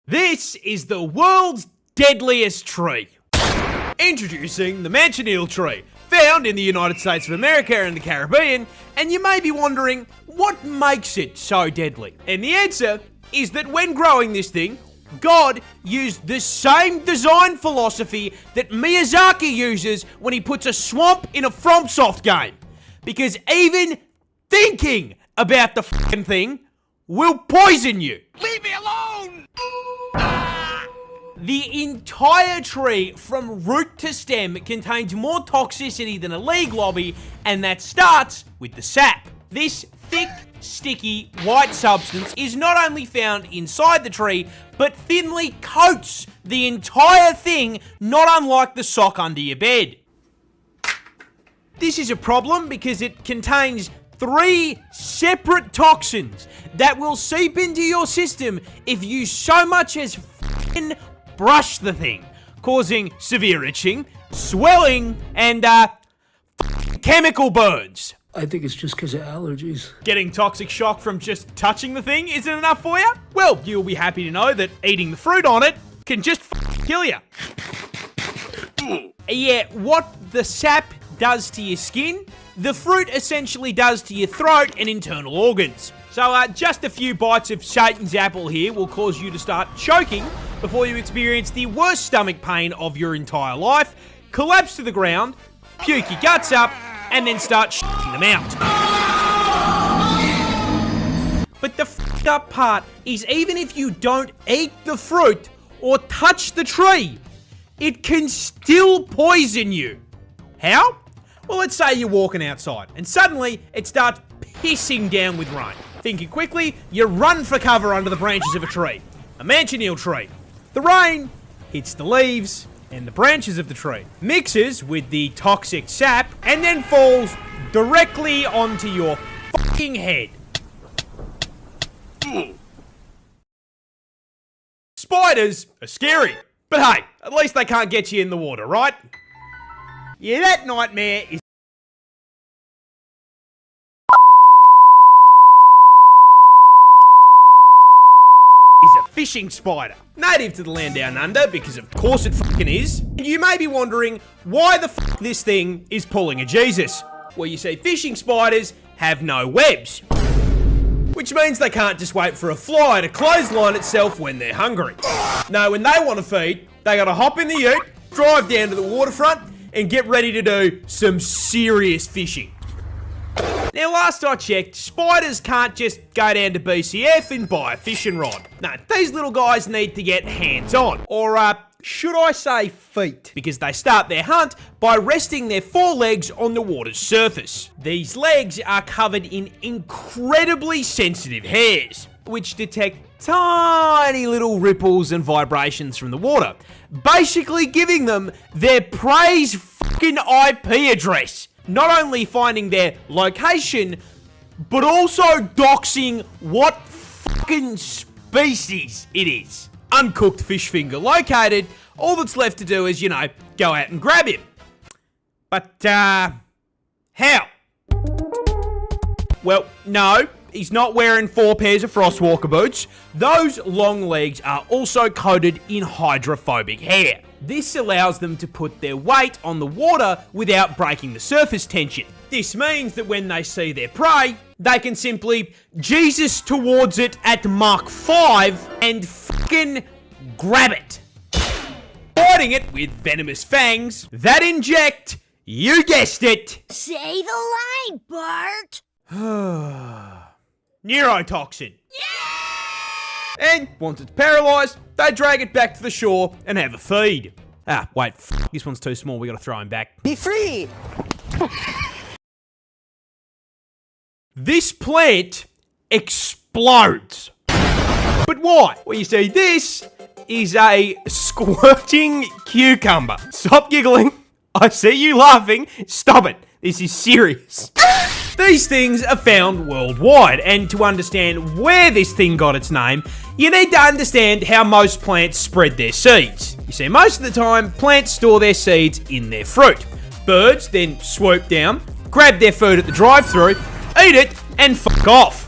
This is the world's deadliest tree. Introducing the manchineel tree, found in the United States of America and the Caribbean, and you may be wondering, what makes it so deadly? And the answer is that when growing this thing, God used the same design philosophy that Miyazaki uses when he puts a swamp in a FromSoft game. Because even thinking about the fucking thing will poison you. Leave me alone! The entire tree, from root to stem, contains more toxicity than a league lobby, and that starts with the sap. This thick, sticky, white substance is not only found inside the tree, but thinly coats the entire thing, not unlike the sock under your bed. This is a problem because it contains 3 separate toxins that will seep into your system if you so much as f***ing brush the thing, causing severe itching, swelling, and chemical burns. I think it's just because of allergies. Getting toxic shock from just touching the thing isn't enough for you? Well, you'll be happy to know that eating the fruit on it can just kill you. Yeah, what the sap does to your skin, the fruit essentially does to your throat and internal organs. So just a few bites of Satan's apple here will cause you to start choking before you experience the worst stomach pain of your entire life, collapse to the ground, puke your guts up, and then start shitting them out. But the fucked up part is even if you don't eat the fruit or touch the tree, it can still poison you. How? Well, let's say you're walking outside and suddenly it starts pissing down with rain. Thinking quickly, you run for cover under the branches of a tree. A manchineel tree. The rain hits the leaves and the branches of the tree, mixes with the toxic sap, and then falls directly onto your fucking head. Spiders are scary, but hey, at least they can't get you in the water, right? Yeah, that nightmare is a fishing spider. Native to the land down under, because of course it fucking is. And you may be wondering why the fuck this thing is pulling a Jesus. Well, you see, fishing spiders have no webs. Which means they can't just wait for a fly to clothesline itself when they're hungry. No, when they want to feed, they gotta hop in the ute, drive down to the waterfront, and get ready to do some serious fishing. Now, last I checked, spiders can't just go down to BCF and buy a fishing rod. No, these little guys need to get hands-on. Or, should I say feet? Because they start their hunt by resting their forelegs on the water's surface. These legs are covered in incredibly sensitive hairs, which detect tiny little ripples and vibrations from the water, basically giving them their prey's fucking IP address. Not only finding their location, but also doxing what fucking species it is. Uncooked fish finger located, all that's left to do is, go out and grab him. But, how? Well, no, he's not wearing 4 pairs of Frostwalker boots. Those long legs are also coated in hydrophobic hair. This allows them to put their weight on the water without breaking the surface tension. This means that when they see their prey, they can simply Jesus towards it at Mach 5 and fucking grab it. Biting it with venomous fangs that inject, you guessed it, Say the line, Bart. neurotoxin. And once it's paralyzed, they drag it back to the shore and have a feed. Ah, wait, this one's too small, we gotta throw him back. Be free. This plant explodes. But why? Well, you see, this is a squirting cucumber. Stop giggling. I see you laughing. Stop it. This is serious. These things are found worldwide, and to understand where this thing got its name, you need to understand how most plants spread their seeds. You see, most of the time, plants store their seeds in their fruit. Birds then swoop down, grab their food at the drive-thru, eat it, and fuck off.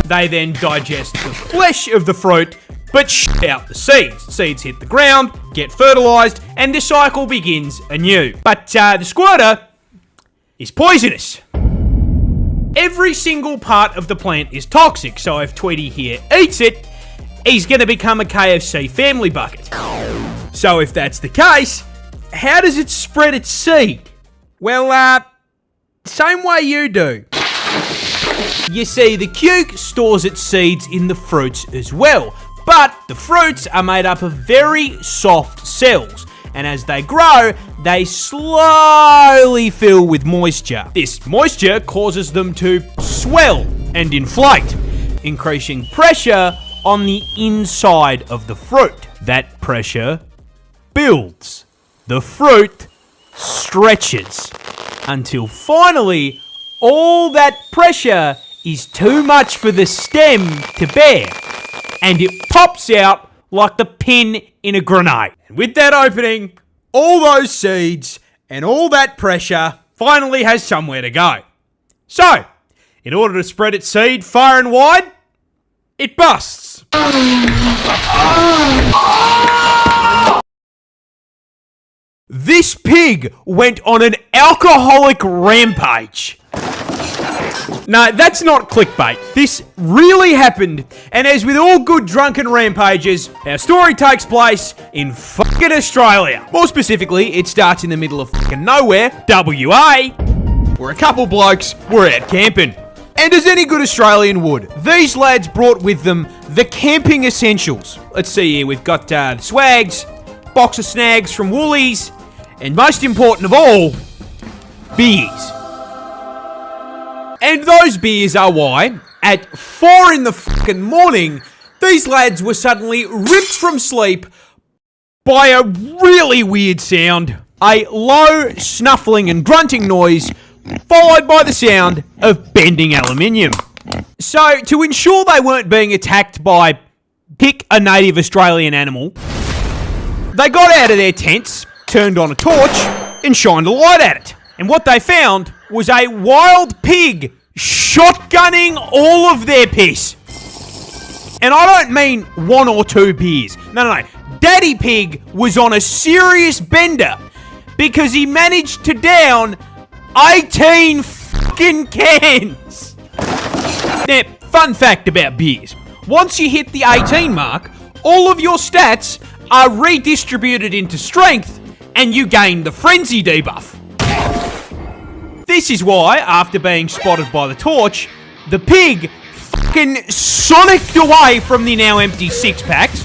They then digest the flesh of the fruit, but shit out the seeds. Seeds hit the ground, get fertilized, and the cycle begins anew. But the squirter is poisonous. Every single part of the plant is toxic, so if Tweety here eats it, he's gonna become a KFC family bucket. So if that's the case, how does it spread its seed? Well, same way you do. You see, the cuke stores its seeds in the fruits as well, but the fruits are made up of very soft cells, and as they grow, they slowly fill with moisture. This moisture causes them to swell and inflate, increasing pressure on the inside of the fruit. That pressure builds. The fruit stretches until finally all that pressure is too much for the stem to bear, and it pops out like the pin in a grenade. And with that opening, all those seeds and all that pressure finally has somewhere to go. So, in order to spread its seed far and wide, it busts. This pig went on an alcoholic rampage. No, that's not clickbait. This really happened, and as with all good drunken rampages, our story takes place in fucking Australia. More specifically, it starts in the middle of fucking nowhere, WA, where a couple blokes were out camping. And as any good Australian would, these lads brought with them the camping essentials. Let's see here, we've got the swags, box of snags from Woolies, and most important of all, beers. And those beers are why, at 4 in the fucking morning, these lads were suddenly ripped from sleep by a really weird sound. A low, snuffling and grunting noise, followed by the sound of bending aluminium. So, to ensure they weren't being attacked by, pick a native Australian animal, they got out of their tents, turned on a torch, and shined a light at it. And what they found was a wild pig shotgunning all of their piss. And I don't mean 1 or 2 beers. No. Daddy Pig was on a serious bender because he managed to down 18 fucking cans. Now, fun fact about beers. Once you hit the 18 mark, all of your stats are redistributed into strength and you gain the frenzy debuff. This is why, after being spotted by the torch, the pig fucking sonicked away from the now empty 6-packs,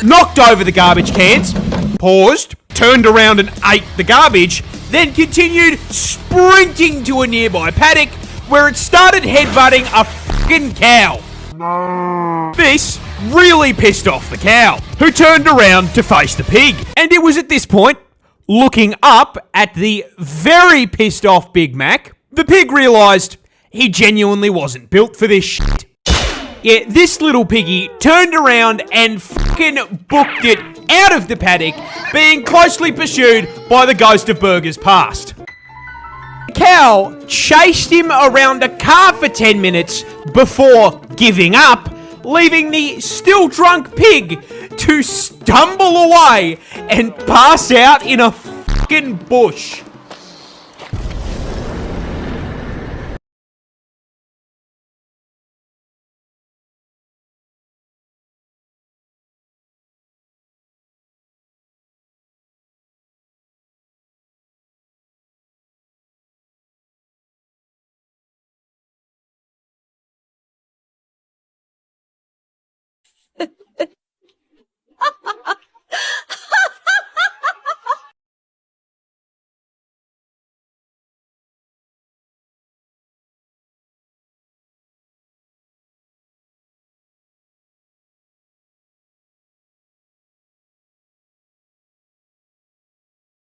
knocked over the garbage cans, paused, turned around and ate the garbage, then continued sprinting to a nearby paddock where it started headbutting a fucking cow. No. This really pissed off the cow, who turned around to face the pig. And it was at this point, looking up at the very pissed off Big Mac, the pig realised he genuinely wasn't built for this shit. Yeah, this little piggy turned around and fucking booked it out of the paddock, being closely pursued by the ghost of burgers past. The cow chased him around a car for 10 minutes before giving up, leaving the still drunk pig to stumble away and pass out in a fucking bush.